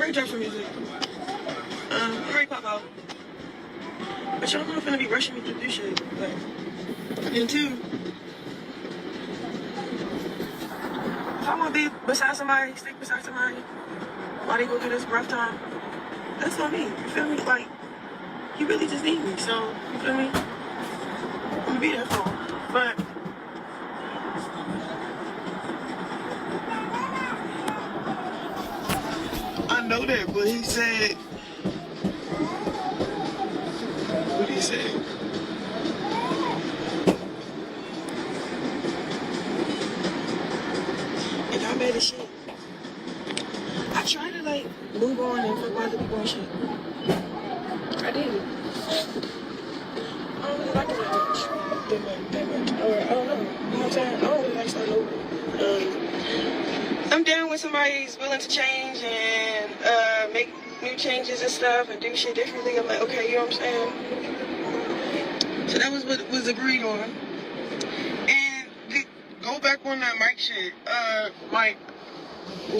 ready to drop some music. Hurry pop out. But y'all not finna be rushing me to do shit. Like, and two, if I wanna be beside somebody, stick beside somebody, while they go through this rough time, that's on me. You feel me? Like, you really just need me. So, you feel me? I'm gonna be there for him. But I know that, but he said, what did he say? And y'all mad as shit. I try to like move on and fuck other people and shit. I did. I don't really like it that much. Or I don't know. You know what I'm saying? I don't really like starting over. I'm down when somebody's willing to change and make new changes and stuff and do shit differently. I'm like, okay, you know what I'm saying? So that was what was agreed on. And go back on that Mike shit. Mike,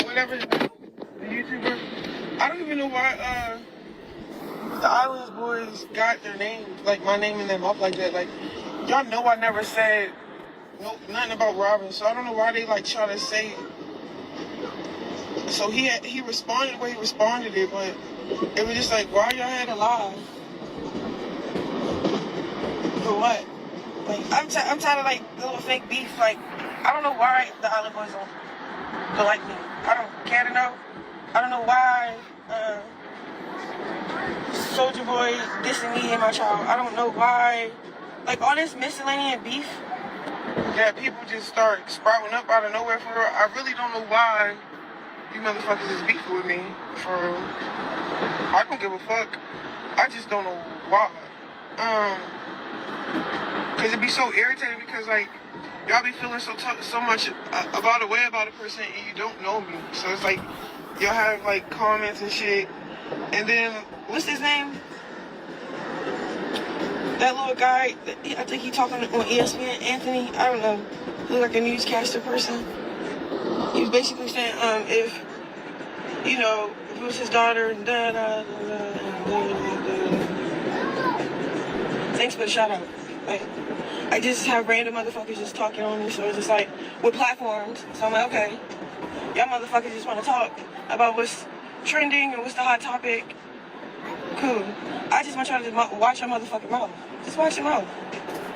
whatever the YouTuber. I don't even know why the Islands boys got their name, like my name in their mouth like that. Like, y'all know I never said nothing about Robin, so I don't know why they like try to say it. So he responded the way he responded it, but it was just like, why y'all had to lie? For what? Like, I'm tired of like the little fake beef. Like, I don't know why the Island boys don't like me. I don't care to know. I don't know why Soldier Boy dissing me and my child. I don't know why. Like, all this miscellaneous beef that people just start sprouting up out of nowhere for real. I really don't know why you motherfuckers is beefing with me for real. I don't give a fuck. I just don't know why. Cause it be so irritating because like y'all be feeling so much about a way about a person and you don't know me. So it's like y'all have like comments and shit. And then what's his name? That little guy. I think he talking on ESPN. Anthony. I don't know. He look like a newscaster person. He was basically saying if you know if it was his daughter and thanks for the shout out. Like, I just have random motherfuckers just talking on me, so it's just like, with platforms, so I'm like, okay, y'all motherfuckers just want to talk about what's trending and what's the hot topic, cool. I just want y'all to watch your motherfucking mouth. Just watch your mouth.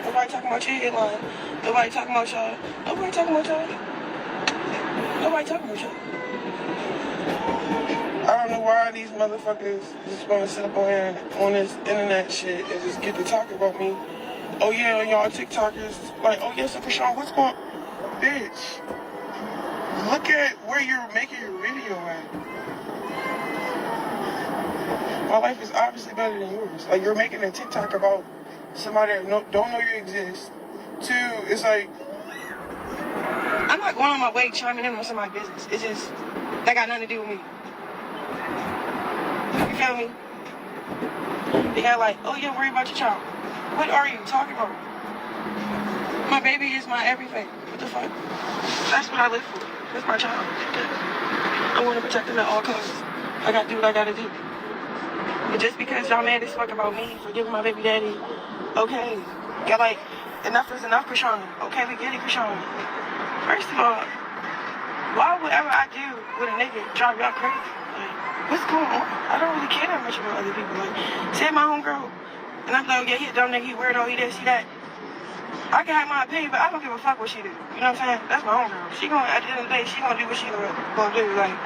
Nobody talking about your headline. Nobody talking about y'all. Nobody talking about y'all. Nobody talking about y'all. I don't know why these motherfuckers just want to sit up on this internet shit and just get to talk about me. Oh yeah, y'all TikTokers, like, oh yeah, so Chrisean, what's going on? Bitch, look at where you're making your video at. My life is obviously better than yours. Like, you're making a TikTok about somebody that don't know you exist. Two, it's like, I'm not going on my way chiming in on somebody's business. It's just, that got nothing to do with me. You feel me? They got like, oh yeah, worry about your child. What are you talking about? My baby is my everything. What the fuck? That's what I live for. That's my child. I want to protect them at all costs. I gotta do what I gotta do. But just because y'all mad as fuck about me for giving my baby daddy, okay. Got like, enough is enough, Chrisean. Okay, we get it, Chrisean. First of all, why whatever I do with a nigga drive y'all crazy? Like, what's going on? I don't really care that much about other people. Like, say my homegirl. And I'm like, yeah, he a dumb nigga, he weirdo, he this, he that. I can have my opinion, but I don't give a fuck what she do. You know what I'm saying? That's my homegirl. She gonna, at the end of the day, she gonna do what she gonna do. Like,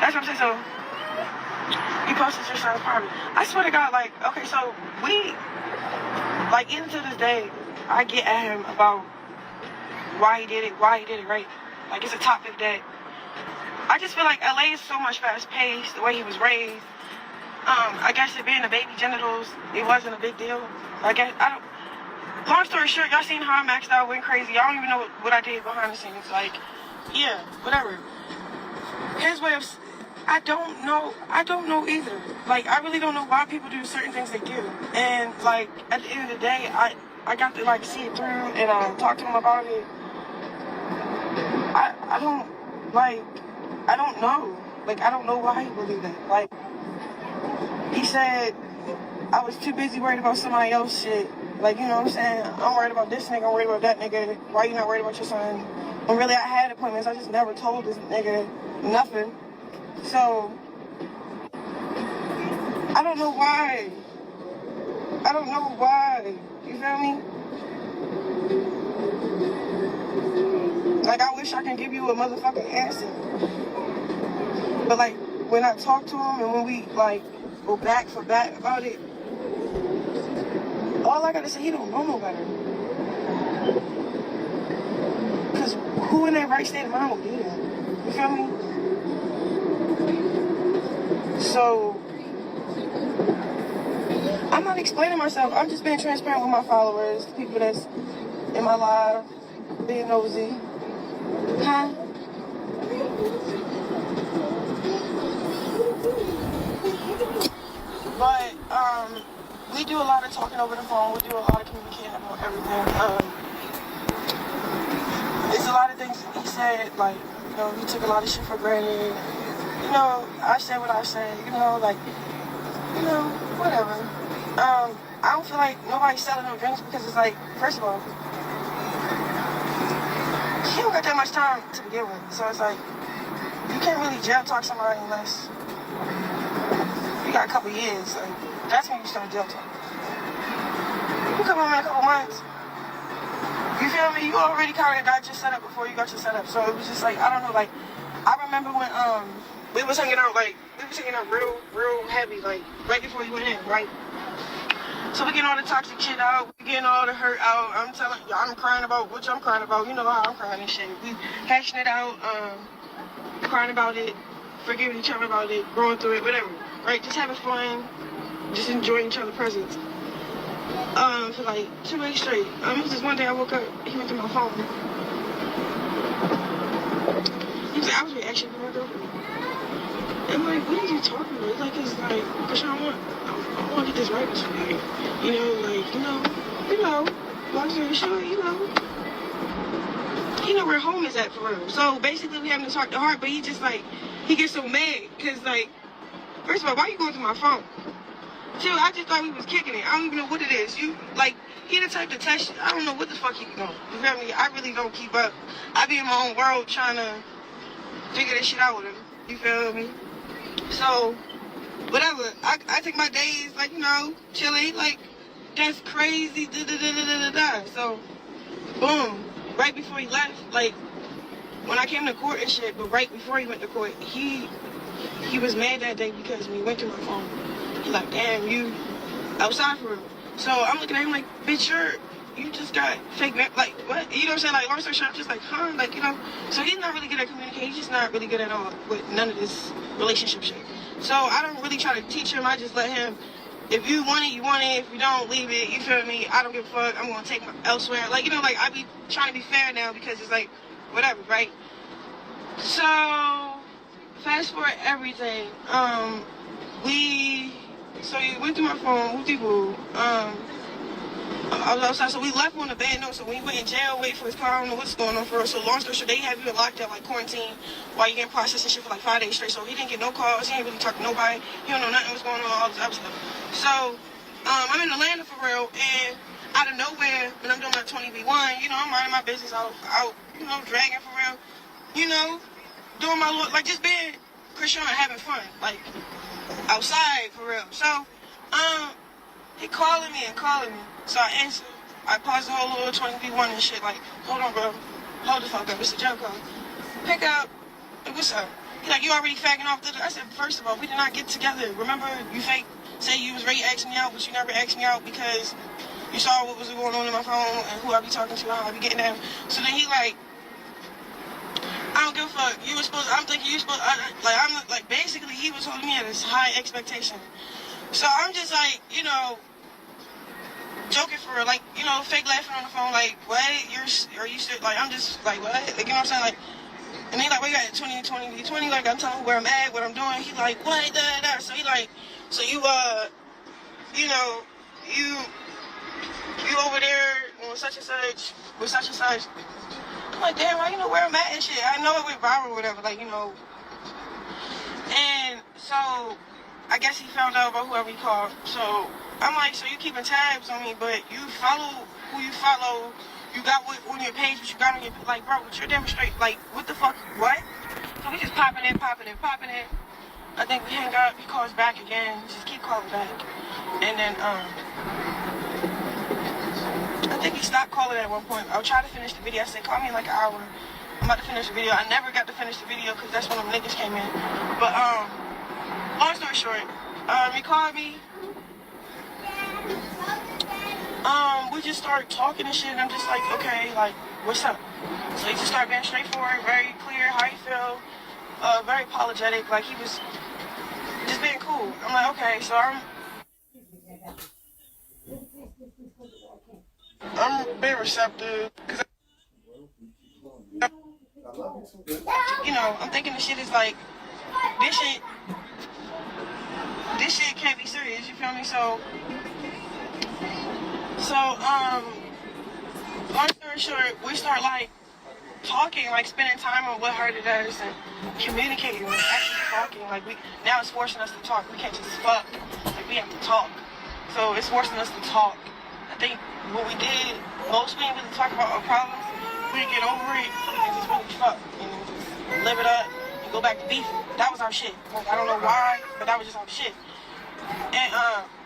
that's what I'm saying. So, you posted your son's private. I swear to God, like, okay, so we, like, even to this day, I get at him about why he did it, right? Like, it's a topic that, I just feel like LA is so much fast paced, the way he was raised. I guess it being the baby genitals, it wasn't a big deal. I don't. Long story short, y'all seen how I maxed out, went crazy. Y'all don't even know what I did behind the scenes. Like, yeah, whatever. His way of, I don't know either. Like, I really don't know why people do certain things they do. And like, at the end of the day, I got to like see it through and talk to him about it. I don't know. Like, I don't know why he believed that. Like, he said, I was too busy worried about somebody else shit. Like, you know what I'm saying? I'm worried about this nigga, I'm worried about that nigga. Why you not worried about your son? When really I had appointments, I just never told this nigga nothing. So, I don't know why. I don't know why. You feel me? Like, I wish I could give you a motherfucking answer. But, like, when I talk to him and when we, like, go back for back about it, all I gotta say, he don't know no better. Because who in their right state of mind would do that? You feel me? So, I'm not explaining myself. I'm just being transparent with my followers, the people that's in my life, being nosy. Huh? But, we do a lot of talking over the phone. We do a lot of communicating about everything. There's a lot of things he said, like, you know, he took a lot of shit for granted. You know, I said what I said, you know, like, you know, whatever. I don't feel like nobody's selling no drinks because it's like, first of all, he don't got that much time to begin with. So it's like, you can't really jail talk somebody unless you got a couple years. Like, that's when you start jail talk. You come home in a couple months. You feel me? You already kind of got your setup before you got your setup. So it was just like, I don't know, like, I remember when we was hanging out, like, real heavy, like, right before you went in, right? So we getting all the toxic shit out, we getting all the hurt out. I'm telling you, I'm crying about what I'm crying about. You know how I'm crying and shit. We hashing it out, crying about it, forgiving each other about it, going through it, whatever. Right? Just having fun, just enjoying each other's presence. For like 2 weeks straight. It was just one day I woke up, he went through my phone. He was like, I was reacting to my girlfriend. I'm like, what are you talking about? He's like, it's like, Chrisean, I want to get this right with you. Like, you know, like, long story short, you know where home is at for real. So basically we having this heart to heart, but he just like, he gets so mad, cause like, first of all, why are you going through my phone? Two, I just thought we was kicking it. I don't even know what it is. You, like, he the type to text you. I don't know what the fuck he doing. You feel me? I really don't keep up. I be in my own world trying to figure this shit out with him. You feel me? So, whatever. I take my days, like, you know, chilling, like, that's crazy, da-da-da-da-da-da. So, boom. Right before he left, like, when I came to court and shit, but right before he went to court, he was mad that day because when he went through my phone, he like, damn, you outside for real. So I'm looking at him like, bitch, you just got fake, like, what? You know what I'm saying? Like, long story short, I'm just like, huh? Like, you know? So he's not really good at communicating. He's just not really good at all with none of this relationship shit. So I don't really try to teach him. I just let him, if you want it, you want it. If you don't, leave it. You feel me? I don't give a fuck. I'm going to take my elsewhere. Like, you know, like, I be trying to be fair now because it's like, whatever, right? So, fast forward everything. So you went through my phone, whoopty-woo. I was outside, so we left on a bad note. So when you went in jail, wait for his car, I don't know what's going on for us. So long story short, they have you locked up, like quarantine, while you getting processed and shit for like 5 days straight. So he didn't get no calls, he ain't really talk to nobody. He don't know nothing what's going on, all this other stuff. So, I'm in Atlanta for real, and out of nowhere, when I'm doing my 20v1, you know, I'm minding my business out, you know, dragging for real, you know, doing my little, like, just being Chrisean, having fun, like, outside for real. So, he calling me. So I answer. I pause the whole little 20v1 and shit, like, hold on, bro. Hold the fuck up. It's a jump call. Pick up. Hey, what's up? He's like, you already fagging off? I said, first of all, we did not get together. Remember, you say you was ready to ask me out, but you never asked me out because you saw what was going on in my phone and who I be talking to, how I be getting them. So then he like, I don't give a fuck. I'm thinking you supposed, basically he was holding me at this high expectation. So I'm just like, you know, joking for her, like, you know, fake laughing on the phone, like, what? Are you still, like, I'm just, like, what? Like, you know what I'm saying? Like, and he like, we got 20, like, I'm telling him where I'm at, what I'm doing. He like, what? Da. So he like, so you, you know, you over there on such and such, with such and such. I'm like, damn, how you know where I'm at and shit? I know it went viral or whatever, like, you know. so I guess he found out about whoever he called. So I'm like, so you keeping tabs on me, but you follow who you follow. You got what on your page, what you got on your, like, bro, but you're demonstrating, like, what the fuck, what? So we just popping in. I think we hang up, he calls back again, just keep calling back. And then, I think he stopped calling at one point. I was trying to finish the video. I said, call me in like an hour. I'm about to finish the video. I never got to finish the video because that's when them niggas came in. But, long story short, he called me. We just started talking and shit, and I'm just like, okay, like, what's up? So he just started being straightforward, very clear how he feel, very apologetic, like he was just being cool. I'm like, okay, so I'm being receptive, because, you know, I'm thinking the shit is like, this shit can't be serious, you feel me? So, long story short, we start like talking, like spending time on what hurt us and communicating, like actually talking. Like now it's forcing us to talk. We can't just fuck. Like we have to talk. So it's forcing us to talk. I think what we did, most we didn't really talk about our problems. We get over it and just really fuck and just live it up and go back to beefing. That was our shit. Like I don't know why, but that was just our shit. And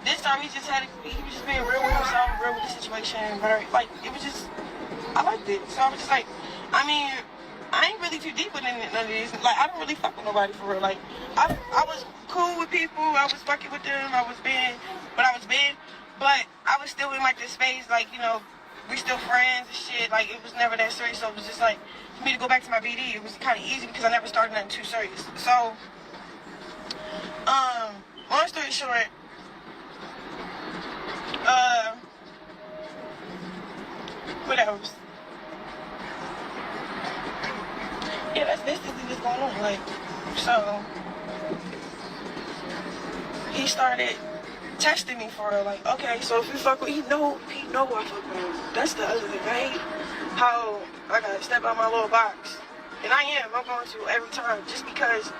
this time he was just being real with himself, real with the situation, very, like, it was just, I liked it. So I was just like, I mean, I ain't really too deep with none of these. Like, I don't really fuck with nobody for real. Like, I was cool with people, I was fucking with them, I was big, but I was still in like this phase, like, you know, we still friends and shit. Like, it was never that serious, so it was just like, for me to go back to my BD, it was kind of easy because I never started nothing too serious. So, long story short, what else? Yeah, that's basically what's going on. Like, so he started testing me for real. Like, okay, so if you fuck with, he know I fuck with him. That's the other thing. I hate how I gotta step out my little box, and I'm going to every time, just because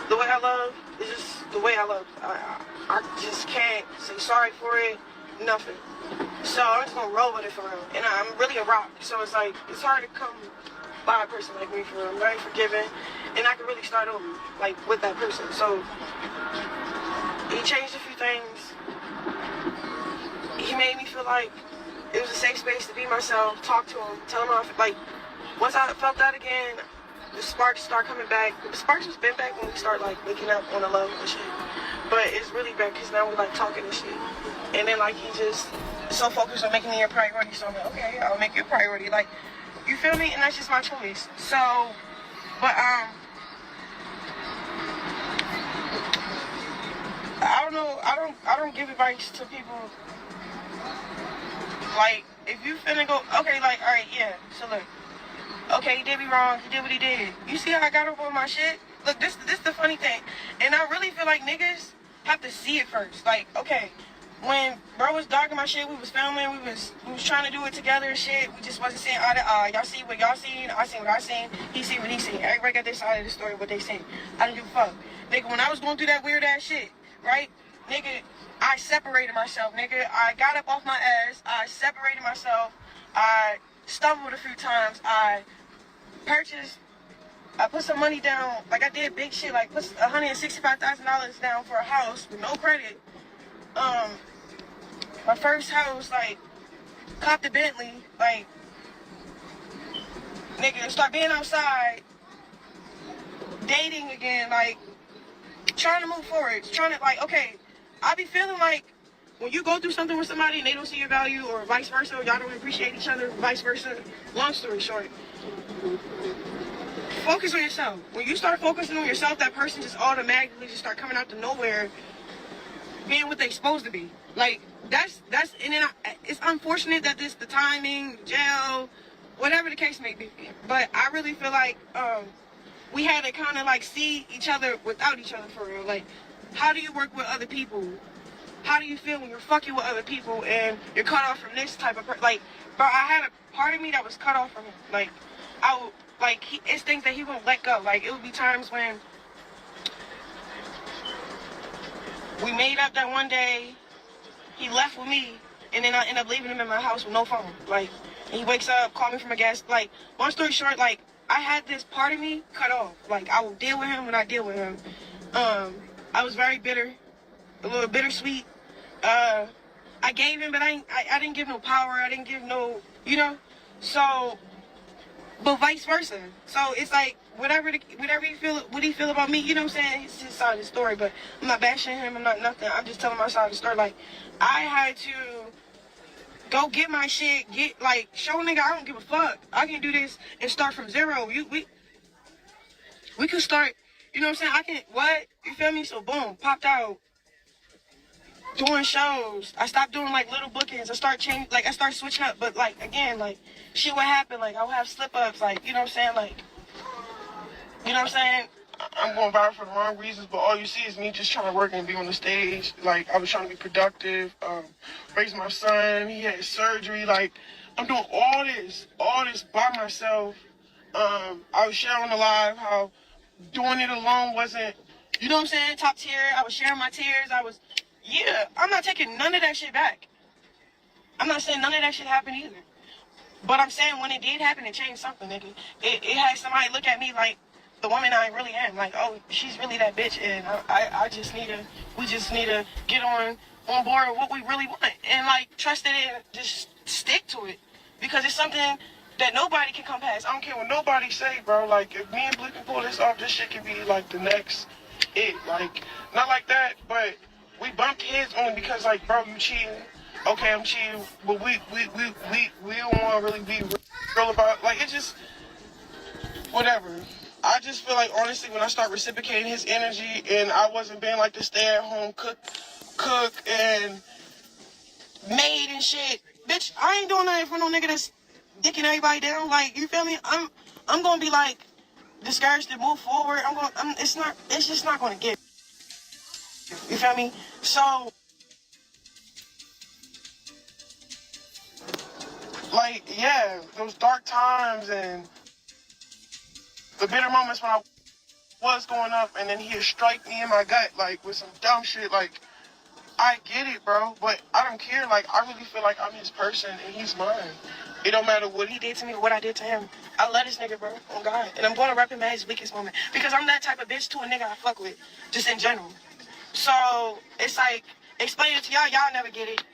the way I love is just the way I love. I just can't say sorry for it, nothing. So I'm just gonna roll with it for real. And I'm really a rock, so it's like, it's hard to come by a person like me for real. I'm very forgiving, and I can really start over, like, with that person. So he changed a few things. He made me feel like it was a safe space to be myself, talk to him, tell him how I feel. Like, once I felt that again, the sparks start coming back. The sparks has been back when we start like waking up on the level and shit. But it's really back because now we're like talking and shit. And then like he just so focused on making me a priority. So I'm like, okay, I'll make you a priority. Like, you feel me? And that's just my choice. So, but I don't know. I don't give advice to people. Like, if you finna go, okay, like, all right, yeah. So look. Okay, he did me wrong. He did what he did. You see how I got over my shit? Look, this the funny thing. And I really feel like niggas have to see it first. Like, okay, when bro was dogging my shit, we was filming, we was trying to do it together and shit. We just wasn't seeing eye to eye. Y'all see what y'all seen, I seen what I seen, he seen what he seen. Everybody got their side of the story, what they seen. I didn't give a fuck. Nigga, when I was going through that weird ass shit, right? Nigga, I separated myself, nigga. I got up off my ass. I separated myself. I stumbled a few times. I put some money down, like I did big shit, like put $165,000 down for a house with no credit. My first house, like, copped a Bentley, like, nigga, start being outside, dating again, like, trying to move forward, trying to, like, okay, I be feeling like when you go through something with somebody and they don't see your value, or vice versa, y'all don't appreciate each other, vice versa, long story short, focus on yourself. When you start focusing on yourself, that person just automatically just start coming out to nowhere, being what they supposed to be. Like, that's, and then it's unfortunate that the timing, jail, whatever the case may be. But I really feel like we had to kind of like see each other without each other for real. Like, how do you work with other people? How do you feel when you're fucking with other people and you're cut off from this type of like, bro, I had a part of me that was cut off from him. Like, it's things that he won't let go. Like, it would be times when We made up that one day. He left with me, and then I ended up leaving him in my house with no phone. Like, and he wakes up, called me from a gas. Like, long story short, like, I had this part of me cut off. Like, I will deal with him when I deal with him. I was very bitter, a little bittersweet. I gave him, but I didn't give no power. I didn't give no, you know. So, but vice versa. So it's like whatever you feel, what he feel about me, you know what I'm saying? It's his side of the story. But I'm not bashing him. I'm not nothing. I'm just telling my side of the story. Like, I had to go get my shit, show a nigga I don't give a fuck. I can do this and start from zero. We could start, you know what I'm saying? You feel me? So boom, popped out, doing shows. I stopped doing like little bookings. I start switching up. But like, again, like, shit would happen. Like, I would have slip ups, like, you know what I'm saying? Like, you know what I'm saying? I'm going viral for the wrong reasons, but all you see is me just trying to work and be on the stage. Like, I was trying to be productive, raise my son. He had surgery. Like, I'm doing all this by myself. I was sharing on the live how doing it alone wasn't, you know what I'm saying, top tier. I was sharing my tears. I'm not taking none of that shit back. I'm not saying none of that shit happened either. But I'm saying when it did happen, it changed something, nigga. It had somebody look at me like the woman I really am. Like, oh, she's really that bitch, and we just need to get on board with what we really want. And, like, trust it and just stick to it. Because it's something that nobody can come past. I don't care what nobody say, bro. Like, if me and Blue can pull this off, this shit can be, like, the next it. Like, not like that, but we bumped heads only because, like, bro, you cheating. Okay, I'm cheating, but we don't want to really be real about, like, it just, whatever. I just feel like, honestly, when I start reciprocating his energy and I wasn't being like the stay-at-home cook and maid and shit, bitch, I ain't doing nothing for no nigga that's dicking everybody down. Like, you feel me? I'm gonna be like discouraged to move forward. It's just not gonna get. You feel me? So, like, yeah, those dark times and the bitter moments when I was going up and then he'd strike me in my gut, like, with some dumb shit. Like, I get it, bro, but I don't care. Like, I really feel like I'm his person and he's mine. It don't matter what he did to me or what I did to him. I love this nigga, bro, on God. And I'm going to rep him at his weakest moment. Because I'm that type of bitch to a nigga I fuck with, just in general. So, it's like, explain it to y'all never get it.